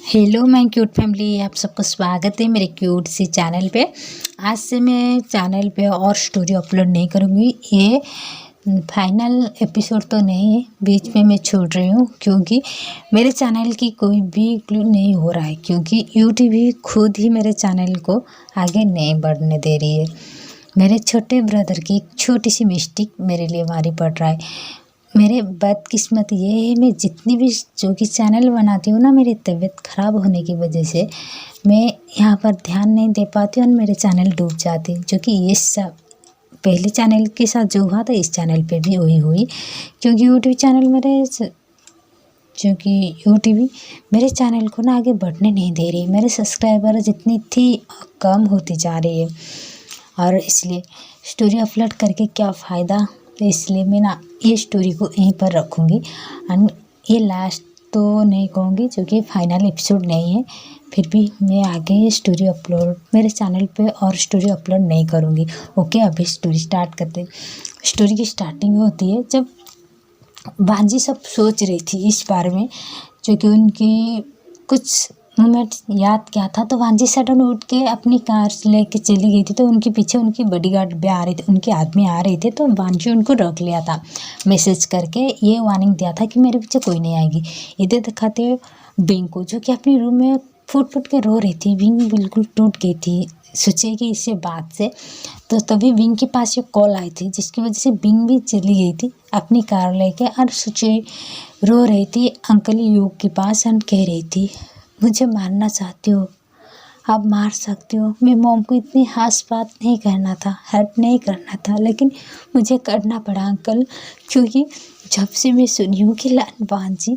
Hello my cute family, आप सबको स्वागत है मेरे क्यूट सी चैनल पे। आज से मैं चैनल पे और स्टोरी अपलोड नहीं करूँगी। ये फाइनल एपिसोड तो नहीं है, बीच में मैं छोड़ रही हूँ क्योंकि मेरे चैनल की कोई भी क्लिक नहीं हो रहा है, क्योंकि यूट्यूब भी खुद ही मेरे चैनल को आगे नहीं बढ़ने दे रही है। मेरे छोटे ब्रदर की एक छोटी सी मिस्टेक मेरे लिए भारी पड़ रहा है। मेरे बदकिस्मत ये है, मैं जितनी भी जो कि चैनल बनाती हूँ ना, मेरी तबीयत ख़राब होने की वजह से मैं यहाँ पर ध्यान नहीं दे पाती हूँ और मेरे चैनल डूब जाते हैं। जो कि ये सब पहले चैनल के साथ जो हुआ था, इस चैनल पे भी वही हुई, क्योंकि यूट्यूब चैनल मेरे चैनल को ना आगे बढ़ने नहीं दे रही। मेरे सब्सक्राइबर जितनी थी कम होती जा रही है, और इसलिए स्टोरी अपलोड करके क्या फ़ायदा। तो इसलिए मैं ना ये स्टोरी को यहीं पर रखूँगी। एंड ये लास्ट तो नहीं कहूँगी, क्योंकि फाइनल एपिसोड नहीं है। फिर भी मैं आगे ये स्टोरी अपलोड मेरे चैनल पे और स्टोरी अपलोड नहीं करूँगी। ओके, अभी स्टोरी स्टार्ट करते हैं। स्टोरी की स्टार्टिंग होती है जब बांजी सब सोच रही थी इस बारे में, जो कि उनकी कुछ मोमेंट याद क्या था। तो वांजी सडन उठ के अपनी कार लेके चली गई थी, तो उनके पीछे उनकी बॉडीगार्ड भी आ रही थी, उनके आदमी आ रहे थे। तो वांजी उनको रोक लिया था, मैसेज करके ये वार्निंग दिया था कि मेरे पीछे कोई नहीं आएगी। इधर दिखाते हुए बिंग को, जो कि अपने रूम में फुट फुट के रो रही थी। बिंग बिल्कुल टूट गई थी सोचे कि इससे बात से। तो तभी बिंग के पास ये कॉल आई थी, जिसकी वजह से बिंग भी चली गई थी अपनी कार लेके, और सोचे रो रही थी अंकल योग के पास। एंड कह रही थी, मुझे मारना चाहती हो, आप मार सकती हो। मैं मॉम को इतनी हाश बात नहीं करना था, हर्ट नहीं करना था, लेकिन मुझे करना पड़ा अंकल, क्योंकि जब से मैं सुनी हूँ कि लान बांजी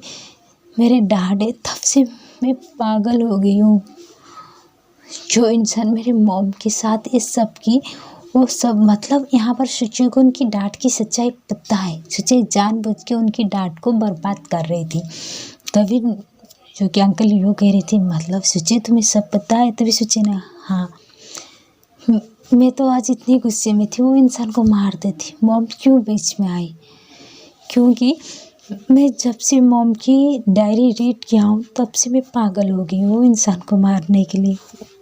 मेरे डैड है, तब से मैं पागल हो गई हूँ। जो इंसान मेरे मॉम के साथ ये सब की, वो सब मतलब यहाँ पर सोचिए को उनकी डांट की सच्चाई पता है। सोचिए जानबूझ के उनकी डांट को बर्बाद कर रही थी। तभी जो कि अंकल यूँ कह रही थी, मतलब सोचिए तुम्हें सब पता है। तभी सोचिए ना, हाँ मैं तो आज इतनी गुस्से में थी, वो इंसान को मार देती। मॉम क्यों बीच में आई? क्योंकि मैं जब से मॉम की डायरी रीड किया हूँ, तब से मैं पागल हो गई हूँ वो इंसान को मारने के लिए।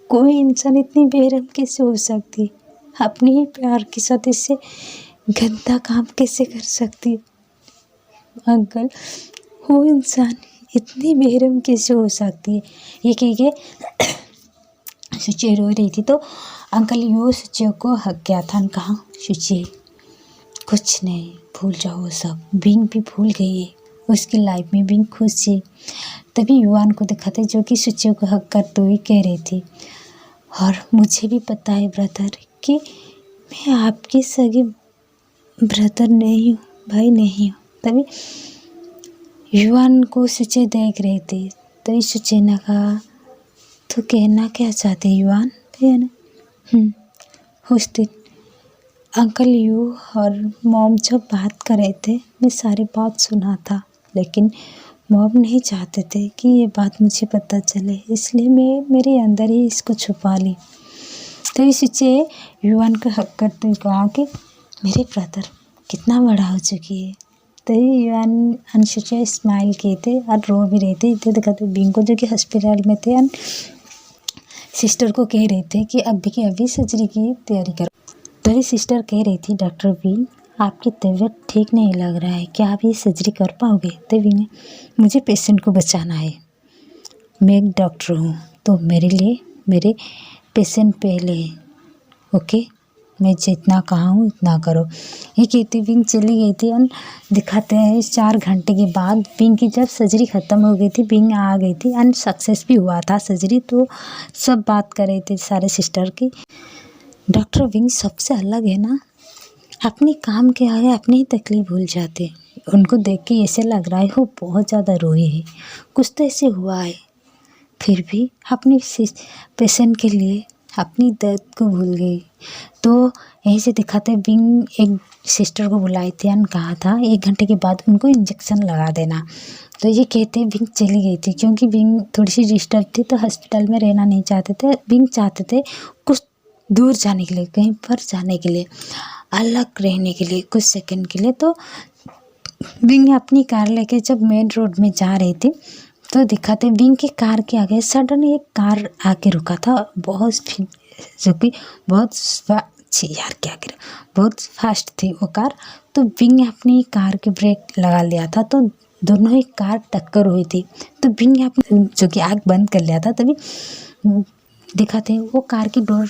कोई इंसान इतनी बेरहम कैसे हो सकती, अपने ही प्यार के साथ इससे गंदा काम कैसे कर सकती? अंकल, वो इंसान इतनी बेरहम कैसे हो सकती है? ये कह के सुचे रो रही थी। तो अंकल यो सुचे को हक गया था और कहा, सुचे कुछ नहीं, भूल जाओ वो सब। बिंग भी भूल गई है, उसकी लाइफ में बिंग खुश है। तभी युवान को दिखाते, जो कि सुचे को हक करते हुए कह रही थी, और मुझे भी पता है ब्रदर कि मैं आपके सगे ब्रदर नहीं हूँ, भाई नहीं हूँ। तभी युवान को सुचे देख रहे थे। तभी सुचे ने कहा, तो कहना क्या चाहते युवान? कहना उस दिन अंकल यू और मॉम जब बात कर रहे थे, मैं सारी बात सुना था, लेकिन मॉम नहीं चाहते थे कि ये बात मुझे पता चले, इसलिए मैं मेरे अंदर ही इसको छुपा ली। तो इस सोचे युवान को हक करते हुए कहा कि मेरे ब्रदर कितना बड़ा हो चुकी है। तो युवान अनसुचे स्माइल किए थे और रो भी रहे थे। इधर दिखाते बिंग को, जो कि हॉस्पिटल में थे, और सिस्टर को कह रहे थे कि अभी की अभी सर्जरी की तैयारी करो। तभी सिस्टर कह रही थी, डॉक्टर बिंग आपकी तबीयत ठीक नहीं लग रहा है, क्या आप ये सर्जरी कर पाओगे? तभी ने, मुझे पेशेंट को बचाना है, मैं एक डॉक्टर हूँ, तो मेरे लिए मेरे पेशेंट पहले है। ओके, मैं जितना कहा हूँ उतना करो। ये कहती बिंग चली गई थी। और दिखाते हैं 4 घंटे के बाद बिंग की जब सर्जरी ख़त्म हो गई थी, बिंग आ गई थी एंड सक्सेस भी हुआ था सर्जरी। तो सब बात कर रहे थे सारे सिस्टर की। डॉक्टर बिंग सबसे अलग है ना, अपने काम के आगे अपनी ही तकलीफ भूल जाते। उनको देख के ऐसे लग रहा है वो बहुत ज़्यादा रोए है, कुछ तो ऐसे हुआ है। फिर भी अपनी पेशेंट के लिए अपनी दर्द को भूल गई। तो यहीं से दिखाते बिंग एक सिस्टर को बुलाई थी और कहा था 1 घंटे के बाद उनको इंजेक्शन लगा देना। तो ये कहते बिंग चली गई थी, क्योंकि बिंग थोड़ी सी डिस्टर्ब थी, तो हॉस्पिटल में रहना नहीं चाहते थे। बिंग चाहते थे कुछ दूर जाने के लिए, कहीं पर जाने के लिए, अलग रहने के लिए, कुछ सेकंड के लिए। तो बिंग अपनी कार लेके जब मेन रोड में जा रही थी, तो दिखाते विंग की कार के आगे सडन एक कार आके रुका था, जो कि बहुत छी यार क्या करे, बहुत फास्ट थी वो कार। तो विंग ने अपनी कार के ब्रेक लगा लिया था, तो दोनों ही कार टक्कर हुई थी। तो विंग ने अपनी जो कि आग बंद कर लिया था, तभी दिखाते वो कार की डोर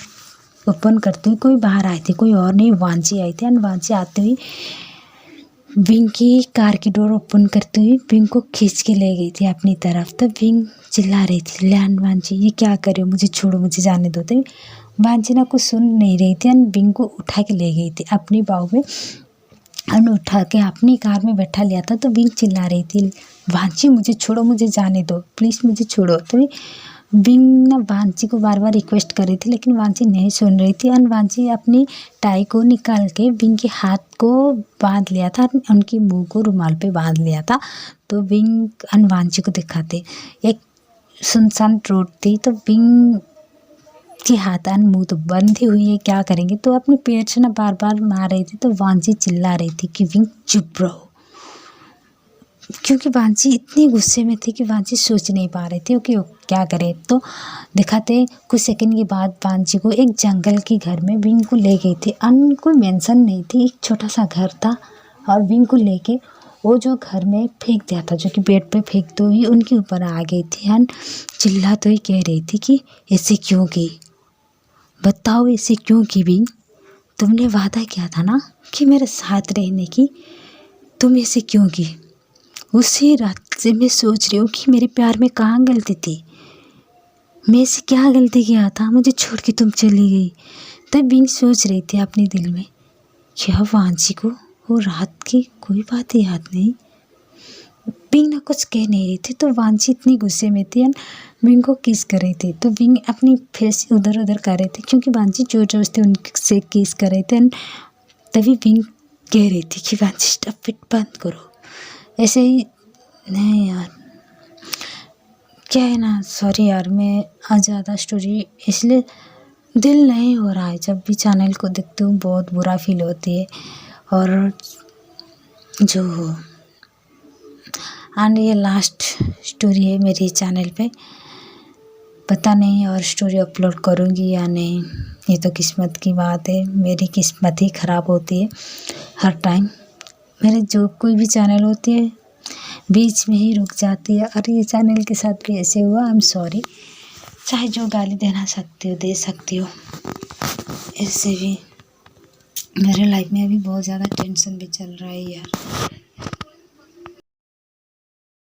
ओपन करते हुए कोई बाहर आई थी, कोई और नहीं, वांची आई थी। एंड वांची आते हुई विंग की कार की डोर ओपन करते हुए विंग को खींच के ले गई थी अपनी तरफ। तब विंग चिल्ला रही थी, लैंड वांची ये क्या करे, मुझे छोड़ो, मुझे जाने दो। तो वांची ना कुछ सुन नहीं रही थी एंड विंग को उठा के ले गई थी अपनी बाहों में, एंड उठा के अपनी कार में बैठा लिया था। तो विंग चिल्ला रही थी, वांची मुझे छोड़ो, मुझे जाने दो, प्लीज़ मुझे छोड़ो। तो विंग ना वांची को बार बार रिक्वेस्ट कर रही थी, लेकिन वांची नहीं सुन रही थी। एंड वांची अपनी टाई को निकाल के विंग के हाथ को बांध लिया था, उनकी मुंह को रुमाल पे बांध लिया था। तो विंग एंड वांची को दिखाते एक सुनसान रोड थी, तो विंग की हाथ एंड मुंह तो बंद ही हुई है, क्या करेंगे। तो अपने पेट से ना बार बार मार रही थी। तो वांची चिल्ला रही थी कि विंग चुप रहो, क्योंकि वांची इतनी गुस्से में थी कि वांची सोच नहीं पा रही थी कि वो क्या करे। तो दिखाते कुछ सेकंड के बाद वांची को एक जंगल के घर में विंग को ले गई थी। कोई मेंशन नहीं थी, एक छोटा सा घर था, और विंग को लेके वो जो घर में फेंक दिया था, जो कि बेड पे फेंकते हुए उनके ऊपर आ गई थी। एंड चिल्ला तो ही कह रही थी कि ऐसे क्यों की, बताओ ऐसे क्यों की विंग, तुमने वादा किया था ना कि मेरे साथ रहने की, तुम ऐसे क्यों की। उसी रात से मैं सोच रही हूँ कि मेरे प्यार में कहाँ गलती थी, मैं ऐसे क्या गलती किया था, मुझे छोड़ के तुम चली गई। तब विंग सोच रही थी अपने दिल में, क्या वांची को वो रात की कोई बात याद नहीं। विंग ना कुछ कह नहीं रही थी, तो वांची इतनी गुस्से में थी एंड विंग को किस कर रही थी। तो विंग अपनी फेस इधर उधर कर रही थी, क्योंकि वांची जोर जोर से उनसे किस कर रहे थे। एंड तभी विंग कह रही थी कि वांची स्टॉप इट, बंद करो, ऐसे ही नहीं यार, क्या है ना, सॉरी यार, मैं आज ज़्यादा स्टोरी इसलिए दिल नहीं हो रहा है, जब भी चैनल को देखती हूँ बहुत बुरा फील होती है। और जो एंड ये लास्ट स्टोरी है मेरे चैनल पे, पता नहीं और स्टोरी अपलोड करूँगी या नहीं, ये तो किस्मत की बात है। मेरी किस्मत ही ख़राब होती है हर टाइम, मेरे जो कोई भी चैनल होती है बीच में ही रुक जाती है, और ये चैनल के साथ भी ऐसे हुआ। आई एम सॉरी, चाहे जो गाली देना सकती हो दे सकती हो। ऐसे भी मेरे लाइफ में अभी बहुत ज़्यादा टेंशन भी चल रहा है यार।